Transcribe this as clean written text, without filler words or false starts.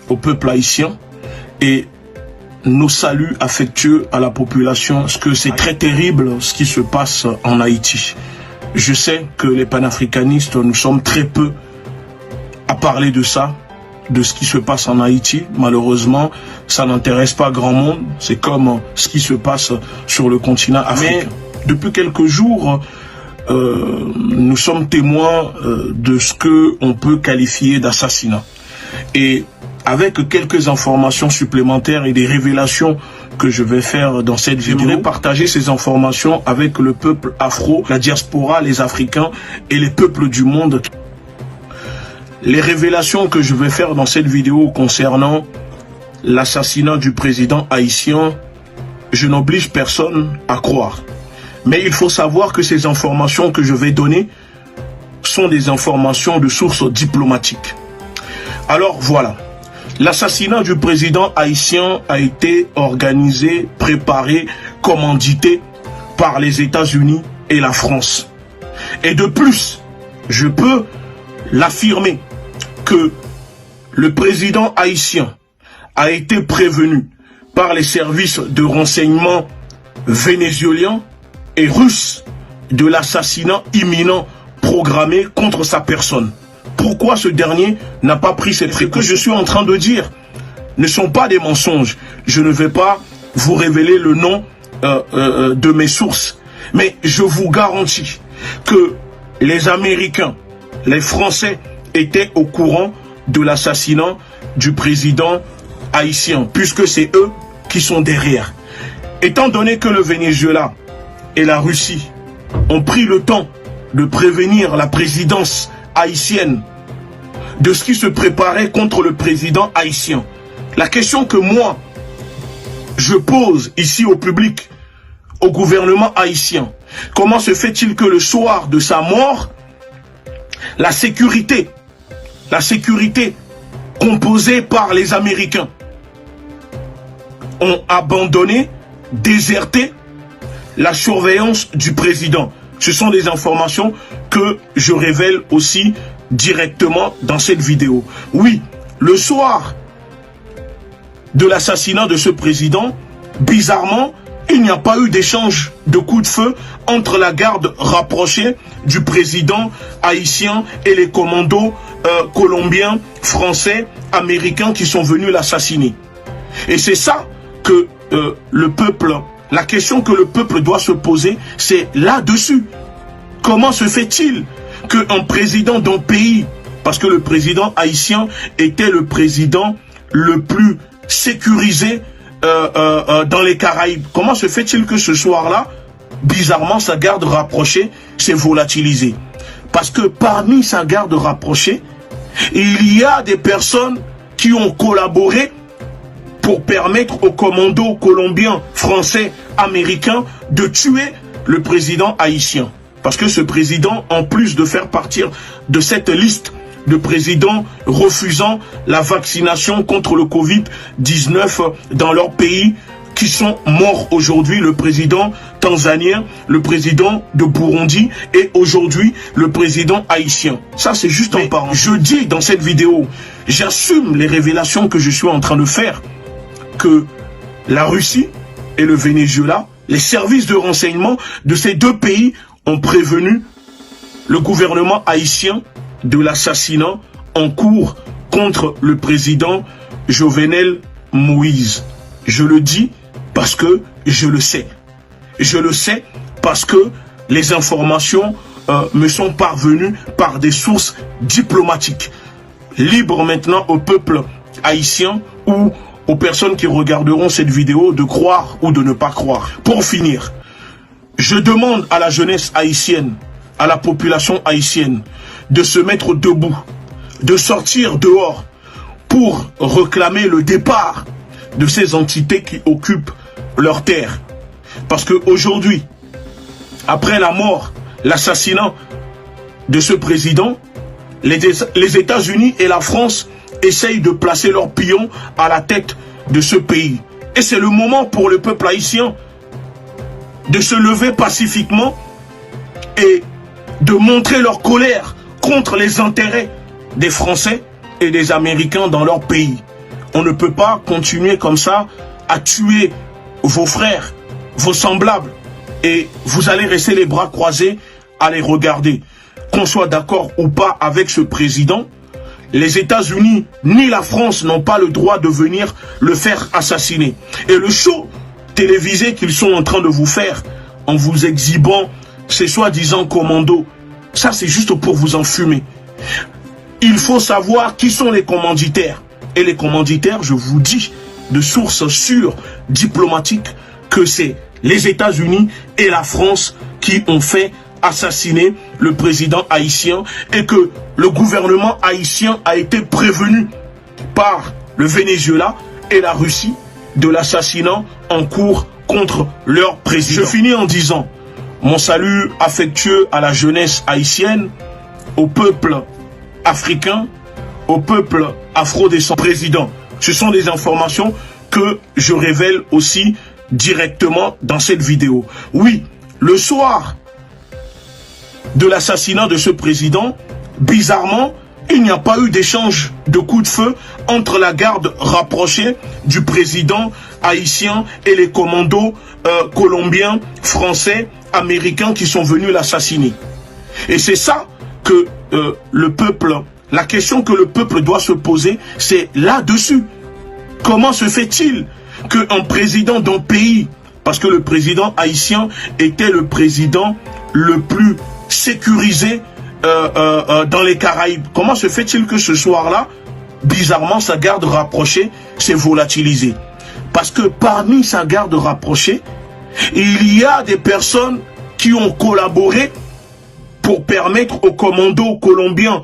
au peuple haïtien et nos saluts affectueux à la population, parce que c'est très terrible ce qui se passe en Haïti. Je sais que les panafricanistes, nous sommes très peu à parler de ça, de ce qui se passe en Haïti. Malheureusement, ça n'intéresse pas grand monde. C'est comme ce qui se passe sur le continent africain. Mais depuis quelques jours, nous sommes témoins de ce qu'on peut qualifier d'assassinat. Et avec quelques informations supplémentaires et des révélations que je vais faire dans cette vidéo, j'aimerais partager ces informations avec le peuple afro, la diaspora, les Africains et les peuples du monde. Les révélations que je vais faire dans cette vidéo concernant l'assassinat du président haïtien, je n'oblige personne à croire. Mais il faut savoir que ces informations que je vais donner sont des informations de sources diplomatiques. Alors voilà. L'assassinat du président haïtien a été organisé, préparé, commandité par les États-Unis et la France. Et de plus, je peux l'affirmer que le président haïtien a été prévenu par les services de renseignement vénézuéliens et russes de l'assassinat imminent programmé contre sa personne. Pourquoi ce dernier n'a pas pris cette précaution? Ce que je suis en train de dire ne sont pas des mensonges. Je ne vais pas vous révéler le nom de mes sources. Mais je vous garantis que les Américains, les Français étaient au courant de l'assassinat du président haïtien, puisque c'est eux qui sont derrière. Étant donné que le Venezuela et la Russie ont pris le temps de prévenir la présidence haïtienne de ce qui se préparait contre le président haïtien. La question que moi, je pose ici au public, au gouvernement haïtien, comment se fait-il que le soir de sa mort, la sécurité composée par les Américains ont abandonné, déserté la surveillance du président? Ce sont des informations que je révèle aussi directement dans cette vidéo. Oui, le soir de l'assassinat de ce président, bizarrement, il n'y a pas eu d'échange de coups de feu entre la garde rapprochée du président haïtien et les commandos colombiens, français, américains qui sont venus l'assassiner. Et c'est ça que le peuple, la question que le peuple doit se poser, c'est là-dessus. Comment se fait-il qu'un président d'un pays, parce que le président haïtien était le président le plus sécurisé dans les Caraïbes, comment se fait-il que ce soir-là, bizarrement, sa garde rapprochée s'est volatilisée? Parce que parmi sa garde rapprochée, il y a des personnes qui ont collaboré pour permettre aux commandos colombiens, français, américains de tuer le président haïtien. Parce que ce président, en plus de faire partir de cette liste de présidents refusant la vaccination contre le Covid-19 dans leur pays, qui sont morts aujourd'hui, le président tanzanien, le président de Burundi et aujourd'hui le président haïtien. Ça, c'est juste en parlant. Je dis dans cette vidéo, j'assume les révélations que je suis en train de faire, que la Russie et le Venezuela, les services de renseignement de ces deux pays ont prévenu le gouvernement haïtien de l'assassinat en cours contre le président Jovenel Moïse. Je le dis parce que je le sais. Je le sais parce que les informations me sont parvenues par des sources diplomatiques. Libre maintenant au peuple haïtien ou aux personnes qui regarderont cette vidéo de croire ou de ne pas croire. Pour finir, je demande à la jeunesse haïtienne, à la population haïtienne, de se mettre debout, de sortir dehors pour réclamer le départ de ces entités qui occupent leur terre. Parce qu'aujourd'hui, après la mort, l'assassinat de ce président, les États-Unis et la France essayent de placer leurs pions à la tête de ce pays. Et c'est le moment pour le peuple haïtien de se lever pacifiquement et de montrer leur colère contre les intérêts des Français et des Américains dans leur pays. On ne peut pas continuer comme ça à tuer vos frères, vos semblables. Et vous allez rester les bras croisés à les regarder. Qu'on soit d'accord ou pas avec ce président, les États-Unis ni la France n'ont pas le droit de venir le faire assassiner. Et le show télévisé qu'ils sont en train de vous faire en vous exhibant ces soi-disant commandos, ça c'est juste pour vous enfumer. Il faut savoir qui sont les commanditaires. Et les commanditaires, je vous dis, de sources sûres, diplomatiques, que c'est les États-Unis et la France qui ont fait assassiner le président haïtien et que le gouvernement haïtien a été prévenu par le Venezuela et la Russie de l'assassinat en cours contre leur président. Je finis en disant mon salut affectueux à la jeunesse haïtienne, au peuple africain, au peuple afro-descendant. Président, ce sont des informations que je révèle aussi directement dans cette vidéo. Oui, le soir de l'assassinat de ce président, bizarrement, il n'y a pas eu d'échange de coups de feu entre la garde rapprochée du président haïtien et les commandos colombiens, français, américains qui sont venus l'assassiner. Et c'est ça que le peuple, la question que le peuple doit se poser, c'est là-dessus. Comment se fait-il qu'un président d'un pays, parce que le président haïtien était le président le plus sécurisé dans les Caraïbes, comment se fait-il que ce soir-là, bizarrement, sa garde rapprochée s'est volatilisée? Parce que parmi sa garde rapprochée, il y a des personnes qui ont collaboré pour permettre aux commandos colombiens